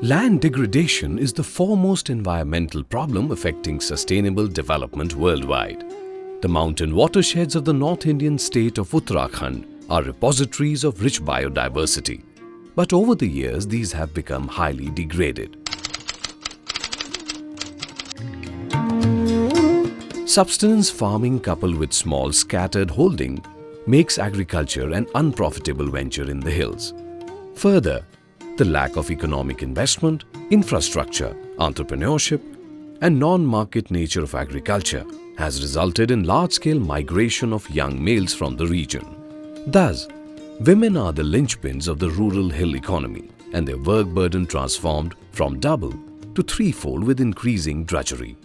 Land degradation is the foremost environmental problem affecting sustainable development worldwide. The mountain watersheds of the North Indian state of Uttarakhand are repositories of rich biodiversity. But over the years, these have become highly degraded. Subsistence farming coupled with small scattered holding makes agriculture an unprofitable venture in the hills. Further, the lack of economic investment, infrastructure, entrepreneurship, and non-market nature of agriculture has resulted in large-scale migration of young males from the region. Thus, women are the linchpins of the rural hill economy, and their work burden transformed from double to threefold with increasing drudgery.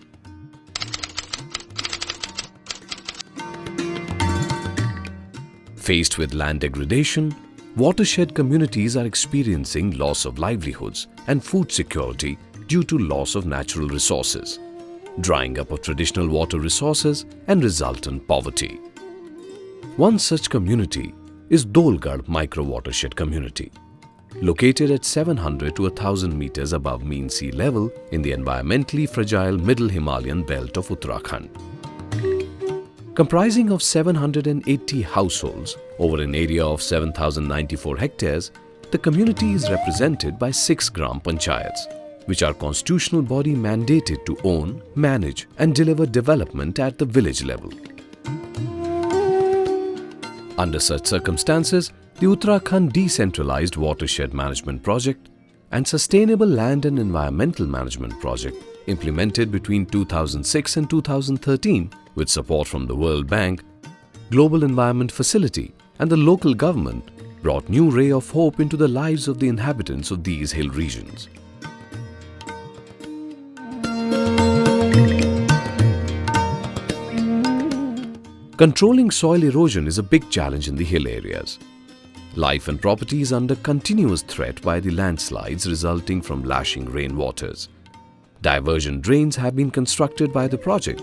Faced with land degradation, watershed communities are experiencing loss of livelihoods and food security due to loss of natural resources, drying up of traditional water resources and resultant poverty. One such community is Dolgarh Micro Watershed Community, located at 700 to 1000 meters above mean sea level in the environmentally fragile Middle Himalayan belt of Uttarakhand. Comprising of 780 households over an area of 7,094 hectares, the community is represented by 6 Gram Panchayats, which are constitutional body mandated to own, manage and deliver development at the village level. Under such circumstances, the Uttarakhand Decentralized Watershed Management Project and Sustainable Land and Environmental Management Project, implemented between 2006 and 2013 with support from the World Bank, Global Environment Facility and the local government, brought new ray of hope into the lives of the inhabitants of these hill regions. Controlling soil erosion is a big challenge in the hill areas. Life and property is under continuous threat by the landslides resulting from lashing rainwaters. Diversion drains have been constructed by the project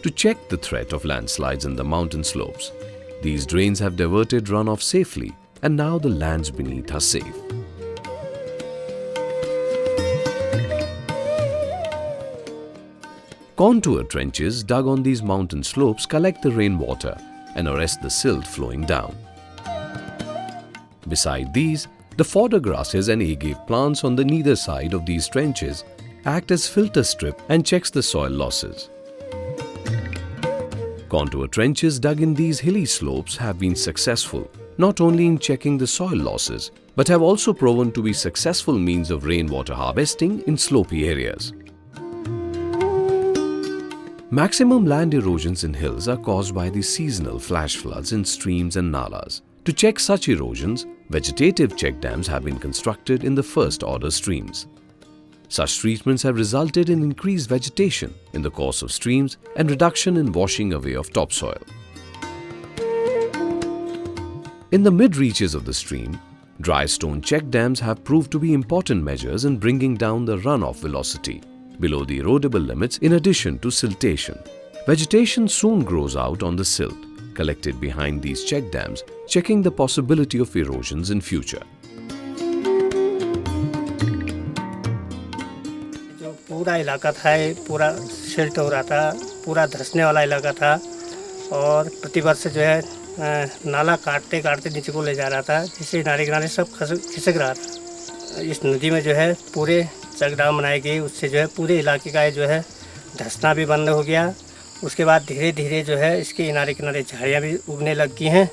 to check the threat of landslides in the mountain slopes. These drains have diverted runoff safely, and now the lands beneath are safe. Contour trenches dug on these mountain slopes collect the rainwater and arrest the silt flowing down. Beside these, the fodder grasses and agave plants on the neither side of these trenches act as filter strip and checks the soil losses. Contour trenches dug in these hilly slopes have been successful not only in checking the soil losses, but have also proven to be successful means of rainwater harvesting in slopey areas. Maximum land erosions in hills are caused by the seasonal flash floods in streams and nalas. To check such erosions, vegetative check dams have been constructed in the first order streams. Such treatments have resulted in increased vegetation in the course of streams and reduction in washing away of topsoil. In the mid-reaches of the stream, dry stone check dams have proved to be important measures in bringing down the runoff velocity below the erodible limits in addition to siltation. Vegetation soon grows out on the silt collected behind these check dams, checking the possibility of erosions in future. पूरा इलाका था, ये पूरा silt हो रहा था, पूरा धंसने वाला इलाका था और प्रतिवर्ष जो है नाला काटते काटते नीचे को ले जा रहा था, जिससे नाले किनारे सब खिसक रहा था। इस नदी में जो है पूरे चेक डैम बनाई गई, उससे जो है पूरे इलाके का जो है धंसना भी बंद हो गया। उसके बाद धीरे धीरे जो है इसके किनारे किनारे झाड़ियाँ भी उगने लग गई हैं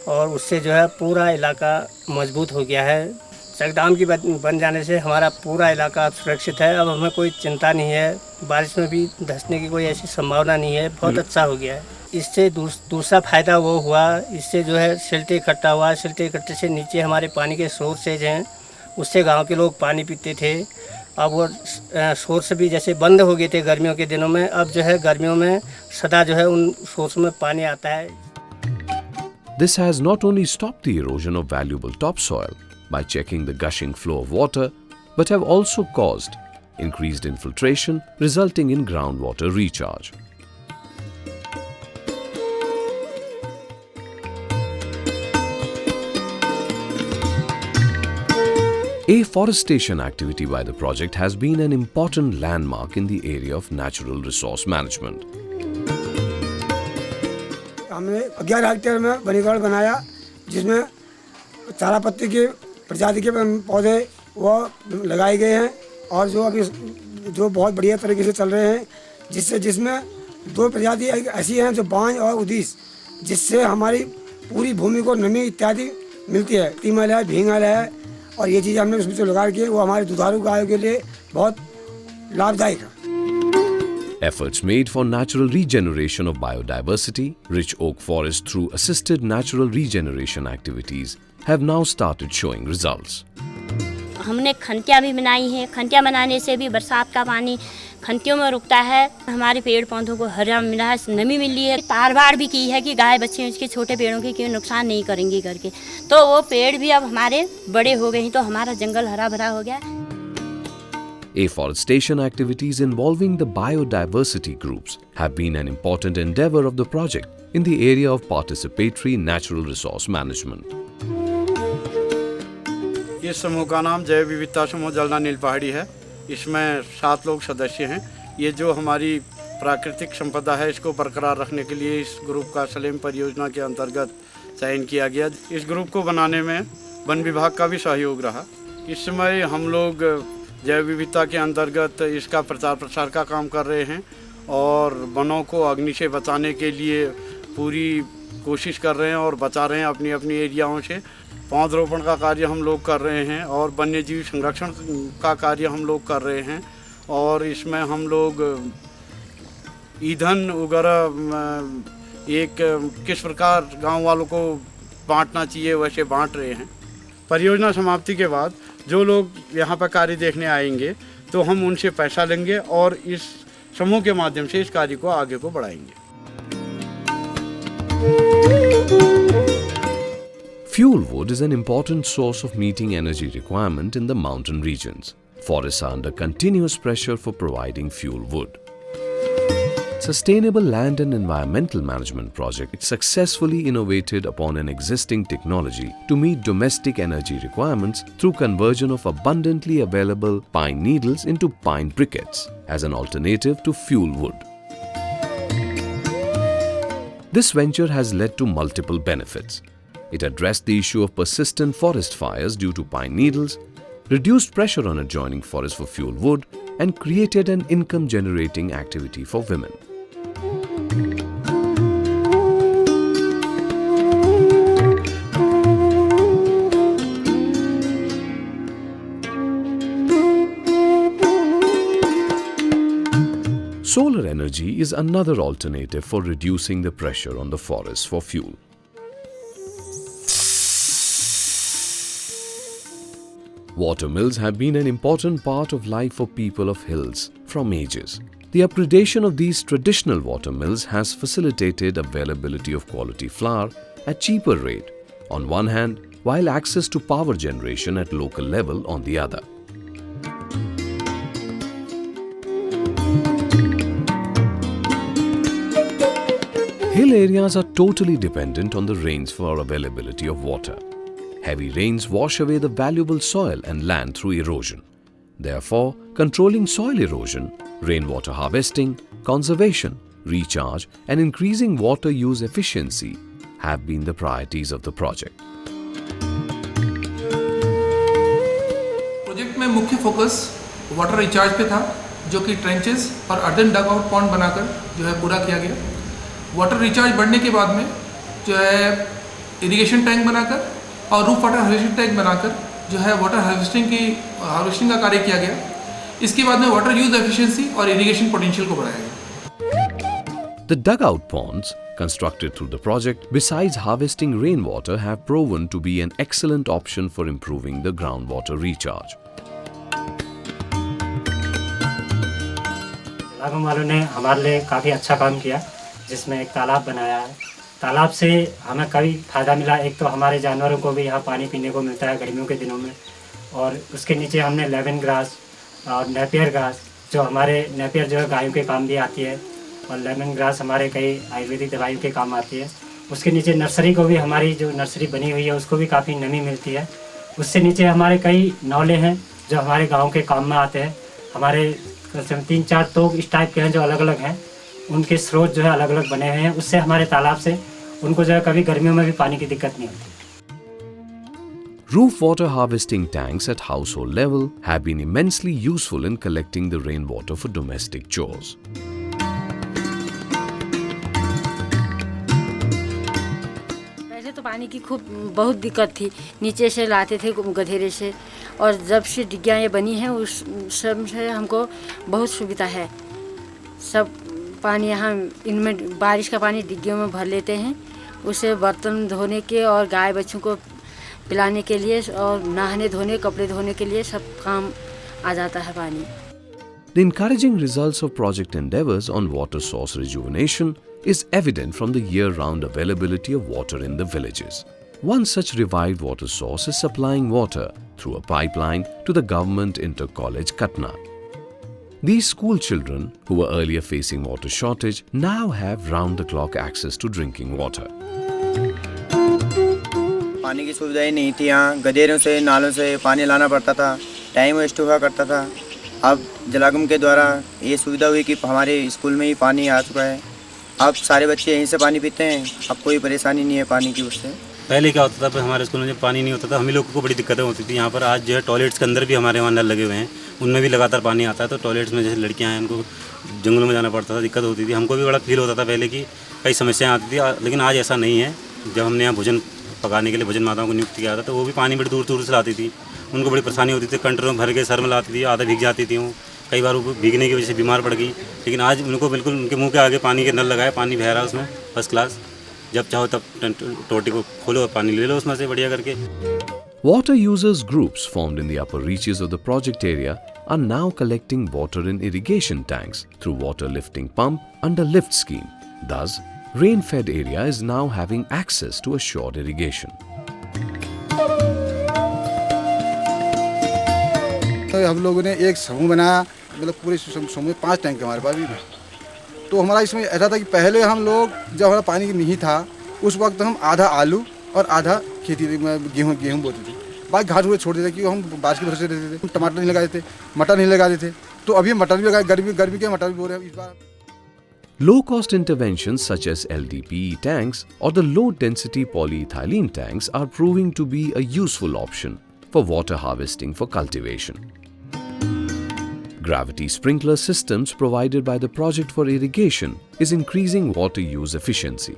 और उससे जो है पूरा इलाका मजबूत हो गया है। चेक डैम की बन जाने से हमारा पूरा इलाका सुरक्षित है। अब हमें कोई चिंता नहीं है, बारिश में भी धंसने की कोई ऐसी संभावना नहीं है, बहुत अच्छा हो गया है। इससे दूसरा फ़ायदा वो हुआ, इससे जो है सिल्ट इकट्ठा हुआ। सिल्ट इकट्ठे से नीचे हमारे पानी के सोर्सेज हैं, उससे गांव के लोग पानी पीते थे। अब वो सोर्स भी जैसे बंद हो गए थे गर्मियों के दिनों में, अब जो है गर्मियों में सदा जो है उन सोर्स में पानी आता है। This has not only stopped the erosion of valuable topsoil by checking the gushing flow of water, but have also caused increased infiltration, resulting in groundwater recharge. Afforestation activity by the project has been an important landmark in the area of natural resource management. हमने 11 hectare में वनीकरण बनाया, जिसमें चारा पत्ती के प्रजाति के पौधे वो लगाए गए हैं और जो अभी जो बहुत बढ़िया तरीके से चल रहे हैं, जिसमें 2 प्रजाति ऐसी हैं जो बांज और उदीस, जिससे हमारी पूरी भूमि को नमी इत्यादि मिलती है। तीमल है, भींगल है, और ये चीज़ हमने उसमें से लगा के वो हमारे दुधारू गायों के लिए बहुत लाभदायक है। Efforts made for natural regeneration of biodiversity, rich oak forest through assisted natural regeneration activities have now started showing results. हमने खंतियाँ भी बनाई हैं। खंतियाँ बनाने से भी बरसात का पानी खंतियों में रुकता है, हमारे पेड़ पौधों को हरा मिला है, नमी मिली है। तारबाड़ भी की है कि गाय बच्चे उसके छोटे पेड़ों के क्यों नुकसान नहीं करेंगे करके, तो वो पेड़ भी अब हमारे बड़े हो गए हैं, तो हमारा जंगल हरा भरा हो गया। Afforestation activities involving the biodiversity groups have been an important endeavor of the project in the area of participatory natural resource management. इस समूह का नाम जैव विविधता समूह जलना नील पहाड़ी है। इसमें 7 लोग सदस्य हैं। ये जो हमारी प्राकृतिक संपदा है, इसको बरकरार रखने के लिए इस ग्रुप का सलेम परियोजना के अंतर्गत चयन किया गया। इस ग्रुप को बनाने में वन विभाग का भी सहयोग रहा। इस समय हम लोग जैव विविधता के अंतर्गत इसका प्रचार प्रसार का काम कर रहे हैं और वनों को अग्नि से बचाने के लिए पूरी कोशिश कर रहे हैं और बचा रहे हैं अपनी अपनी एरियाओं से। पौधरोपण का कार्य हम लोग कर रहे हैं और वन्य जीव संरक्षण का कार्य हम लोग कर रहे हैं, और इसमें हम लोग ईंधन वगैरह एक किस प्रकार गांव वालों को बांटना चाहिए वैसे बांट रहे हैं। परियोजना समाप्ति के बाद जो लोग यहाँ पर कार्य देखने आएंगे तो हम उनसे पैसा लेंगे और इस समूह के माध्यम से इस कार्य को आगे को बढ़ाएंगे। Fuel wood is an important source of meeting energy requirement in the mountain regions. Forests are under continuous pressure for providing fuel wood. Sustainable Land and Environmental Management Project successfully innovated upon an existing technology to meet domestic energy requirements through conversion of abundantly available pine needles into pine briquettes as an alternative to fuel wood. This venture has led to multiple benefits. It addressed the issue of persistent forest fires due to pine needles, reduced pressure on adjoining forests for fuel wood, and created an income-generating activity for women. Solar energy is another alternative for reducing the pressure on the forests for fuel. Water mills have been an important part of life for people of hills from ages. The upgradation of these traditional water mills has facilitated availability of quality flour at cheaper rate on one hand, while access to power generation at local level on the other. Hill areas are totally dependent on the rains for availability of water. Heavy rains wash away the valuable soil and land through erosion. Therefore, controlling soil erosion, rainwater harvesting, conservation, recharge, and increasing water use efficiency have been the priorities of the project. Project में मुख्य focus water recharge पे था, जो कि trenches और earthen डग out pond बनाकर जो है पूरा किया गया। वाटर रिचार्ज बढ़ने के बाद में जो है इरिगेशन टैंक बनाकर और रूफ वाटर हार्वेस्टिंग टैंक बनाकर जो है वाटर हार्वेस्टिंग का कार्य किया गया। इसके बाद में वाटर यूज एफिशिएंसी और इरिगेशन पोटेंशियल को बढ़ाया गया। The dugout ponds constructed through the project, besides harvesting rainwater, have proven to be an excellent option for improving the groundwater recharge. लागम वालों ने हमारे लिए काफ़ी अच्छा काम किया, जिसमें एक तालाब बनाया है। तालाब से हमें कई फ़ायदा मिला। एक तो हमारे जानवरों को भी यहाँ पानी पीने को मिलता है गर्मियों के दिनों में, और उसके नीचे हमने लेमन ग्रास और नेपियर ग्रास, जो हमारे नेपियर जो है गायों के काम भी आती है, और लेमन ग्रास हमारे कई आयुर्वेदिक दवाइयों के काम आती है। उसके नीचे नर्सरी को भी, हमारी जो नर्सरी बनी हुई है उसको भी काफ़ी नमी मिलती है, उससे नीचे हमारे कई नौले हैं जो हमारे गांव के काम में आते हैं। हमारे 3-4 तोग इस टाइप के हैं जो अलग अलग हैं, उनके स्रोत जो है अलग अलग बने हुए हैं। उससे हमारे तालाब से उनको जो है कभी गर्मियों में भी पानी की दिक्कत नहीं होती। Roof water harvesting tanks at household level have been immensely useful in collecting the rainwater for domestic chores. पहले तो पानी की बहुत दिक्कत थी, नीचे से लाते थे गधेरे से, और जब से डिग्गियाँ ये बनी हैं उस सब से हमको बहुत सुविधा है। सब पानी यहाँ इनमें बारिश का पानी डिग्गियों में भर लेते हैं, उसे बर्तन धोने के और गाय बच्चों को पिलाने के लिए और नहाने धोने कपड़े धोने के लिए सब काम आ जाता है पानी। The encouraging results of project endeavors on water source rejuvenation is evident from the year-round availability of water in the villages. One such revived water source is supplying water through a pipeline to the government inter-college Katna. These school children, who were earlier facing water shortage, now have round-the-clock access to drinking water. पानी की सुविधा ही नहीं थी, यहाँ गधेरों से नालों से पानी लाना पड़ता था, टाइम वेस्ट हुआ करता था। अब जलागम के द्वारा ये सुविधा हुई कि हमारे स्कूल में ही पानी आ चुका है, अब सारे बच्चे यहीं से पानी पीते हैं, अब कोई परेशानी नहीं है पानी की। उससे पहले क्या होता था, हमारे स्कूल में जब पानी नहीं होता था हम लोगों को बड़ी दिक्कतें होती थी। यहाँ पर आज जो है टॉयलेट्स के अंदर भी हमारे वहाँ नल लगे हुए हैं, उनमें भी लगातार पानी आता है। तो टॉयलेट्स में जैसे लड़कियाँ हैं उनको जंगलों में जाना पड़ता था, दिक्कत होती थी। हमको भी बड़ा फील होता था पहले कि कई समस्याएँ आती थी, लेकिन आज ऐसा नहीं है। जब हमने यहाँ भोजन पकाने के लिए भोजन माताओं को नियुक्त किया था तो वो भी पानी बड़ी दूर दूर से लाती थी, उनको बड़ी परेशानी होती थी, कंटरों में भर के सर में लाती थी, आधा भीग जाती थी, वो कई बार वो भीगने की वजह से बीमार पड़ गई। लेकिन आज उनको बिल्कुल उनके मुंह के आगे पानी के नल लगाए, पानी बह रहा है उसमें फर्स्ट क्लास, जब चाहो तब टोटी को खोलो और पानी ले लो उसमें से बढ़िया करके। Water users groups formed in the upper reaches of the project area are now collecting water in irrigation tanks through water lifting pump under lift scheme. Thus, rain-fed area is now having access to assured irrigation. तो हम लोगों ने एक समूह बनाया, मतलब पूरे समूह में 5 टैंक हमारे पास भी। तो हमारा इसमें ऐसा था कि पहले हम लोग जब हमारा पानी नहीं था उस वक्त हम आधा आलू और आधा खेती गेहूँ बोते थे, बाकी घास छोड़ देते क्योंकि हम बारिश की वजह से रहते थे। टमाटर नहीं लगाते थे, मटर नहीं लगाते थे, तो अभी मटर भी लगाए, गर्मी के मटर भी बो रहे हैं इस बार। Low-cost interventions such as LDPE tanks or the low-density polyethylene tanks are proving to be a useful option for water harvesting for cultivation. Gravity sprinkler systems provided by the project for irrigation is increasing water use efficiency.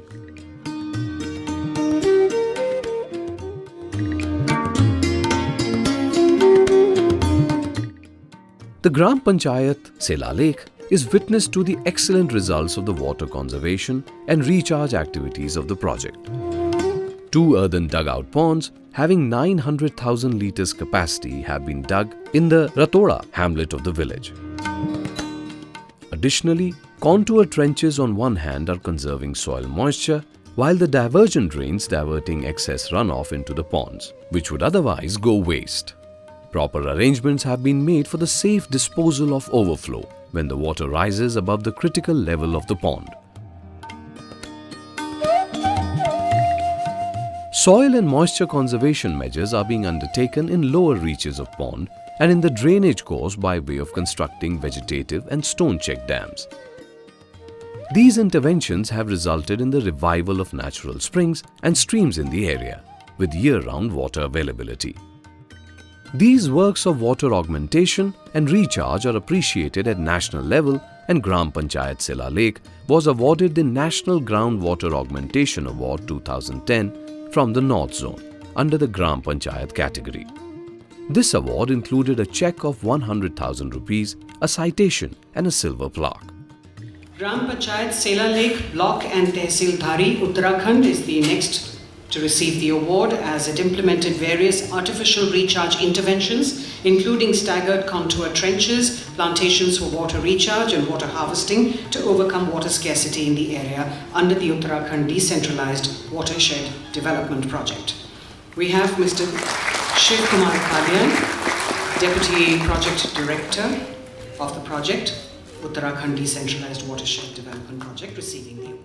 The Gram Panchayat Sela Lake is witness to the excellent results of the water conservation and recharge activities of the project. 2 earthen dugout ponds having 900,000 litres capacity have been dug in the Ratoda hamlet of the village. Additionally, contour trenches on one hand are conserving soil moisture, while the diversion drains diverting excess runoff into the ponds, which would otherwise go waste. Proper arrangements have been made for the safe disposal of overflow when the water rises above the critical level of the pond. Soil and moisture conservation measures are being undertaken in lower reaches of pond and in the drainage course by way of constructing vegetative and stone check dams. These interventions have resulted in the revival of natural springs and streams in the area, with year-round water availability. These works of water augmentation and recharge are appreciated at national level, and Gram Panchayat Sela Lake was awarded the National Groundwater Augmentation Award 2010 from the North Zone under the Gram Panchayat category. This award included a cheque of 100,000 rupees, a citation and a silver plaque. Gram Panchayat Sela Lake Block and Tehsil Dhari, Uttarakhand is the next to receive the award as it implemented various artificial recharge interventions, including staggered contour trenches, plantations for water recharge and water harvesting to overcome water scarcity in the area under the Uttarakhand Decentralized Watershed Development Project. We have Mr. Shiv Kumar Kalyan, Deputy Project Director of the project, Uttarakhand Decentralized Watershed Development Project, receiving the award.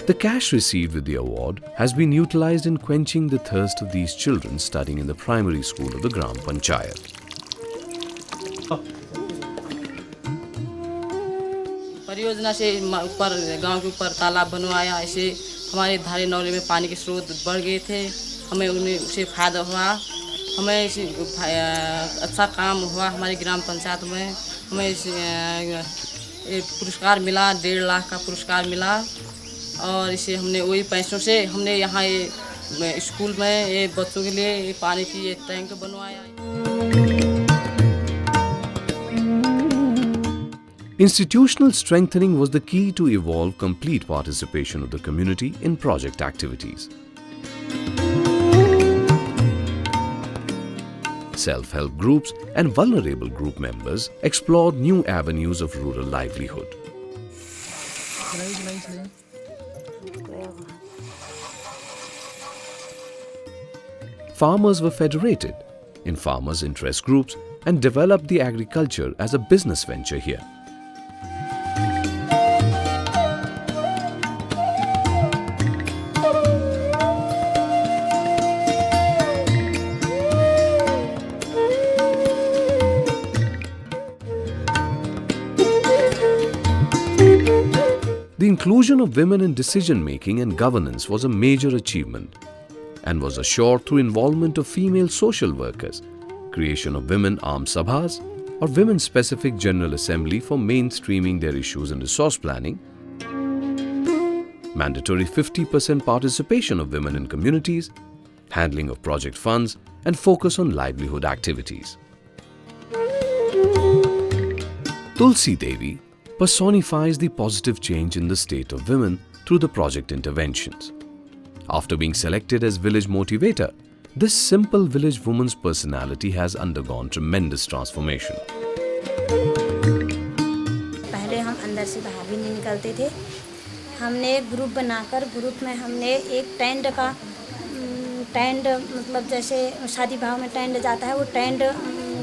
The cash received with the award has been utilized in quenching the thirst of these children studying in the primary school of the Gram Panchayat. परियोजना से ऊपर गांव के ऊपर तालाब बनवाया, ऐसे हमारे धारे नौले में पानी के स्रोत बढ़ गए थे, हमें उन्हें उससे फायदा हुआ, हमें इसे अच्छा काम हुआ हमारी ग्राम पंचायत में, हमें पुरस्कार मिला, 1.5 लाख का पुरस्कार मिला और इसे हमने वही पैसों से हमने यहाँ ये स्कूल में ये बच्चों के लिए ये पानी की ये टैंक बनवाया। Institutional strengthening was the key to evolve complete participation of the community in project activities. Self-help groups and vulnerable group members explored new avenues of rural livelihood. Farmers were federated in farmers' interest groups and developed the agriculture as a business venture here. The inclusion of women in decision-making and governance was a major achievement and was assured through involvement of female social workers, creation of women armed sabhas or women-specific general assembly for mainstreaming their issues in resource planning, mandatory 50% participation of women in communities, handling of project funds and focus on livelihood activities. Tulsi Devi personifies the positive change in the state of women through the project interventions. After being selected as village motivator, this simple village woman's personality has undergone tremendous transformation. पहले हम अंदर से बाहर भी नहीं निकलते थे। हमने एक ग्रुप बनाकर ग्रुप में हमने एक टेंट मतलब जैसे शादी ब्याह में टेंट जाता है, वो टेंट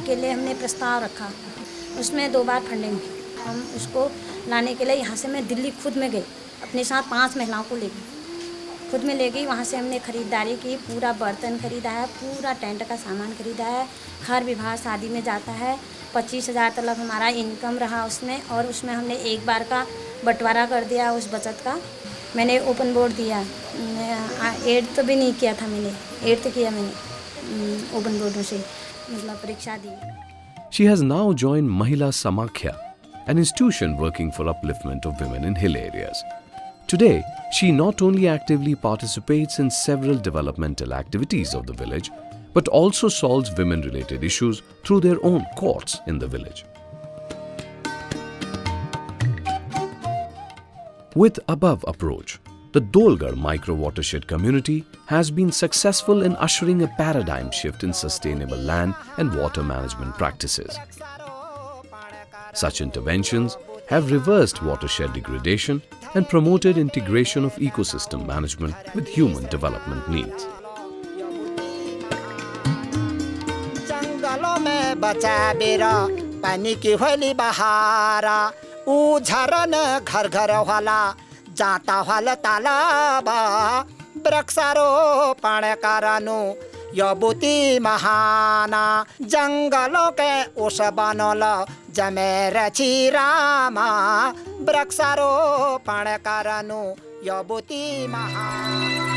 के लिए हमने प्रस्ताव रखा। उसमें 2 बार फंडिंग हुई। हम उसको लाने के लिए यहाँ से मैं दिल्ली खुद में गई, अपने साथ 5 महिलाओं को ले गई, खुद में ले गई। वहाँ से हमने ख़रीदारी की, पूरा बर्तन ख़रीदा है, पूरा टेंट का सामान ख़रीदा है। हर विवाह शादी में जाता है, 25,000 तक हमारा इनकम रहा उसमें, और उसमें हमने एक बार का बंटवारा कर दिया उस बचत का। मैंने ओपन बोर्ड दिया, 8th भी नहीं किया था मैंने, 8th किया मैंने ओपन बोर्ड से, मतलब परीक्षा दी। She has now joined Mahila Samakhya, an institution working for upliftment of women in hill areas. Today, she not only actively participates in several developmental activities of the village, but also solves women-related issues through their own courts in the village. With above approach, the Dolgarh micro-watershed community has been successful in ushering a paradigm shift in sustainable land and water management practices. Such interventions have reversed watershed degradation and promoted integration of ecosystem management with human development needs. जंगलों में बचा बेरा पानी की होली बहारा, ऊ झरन घर घर वाला जाता वाला तालाबा, वृक्षारोपण करानु यबुती महाना, जंगलों के उस बनल जमे रची रामा, वृक्षारोपण करानु यबुती महाना।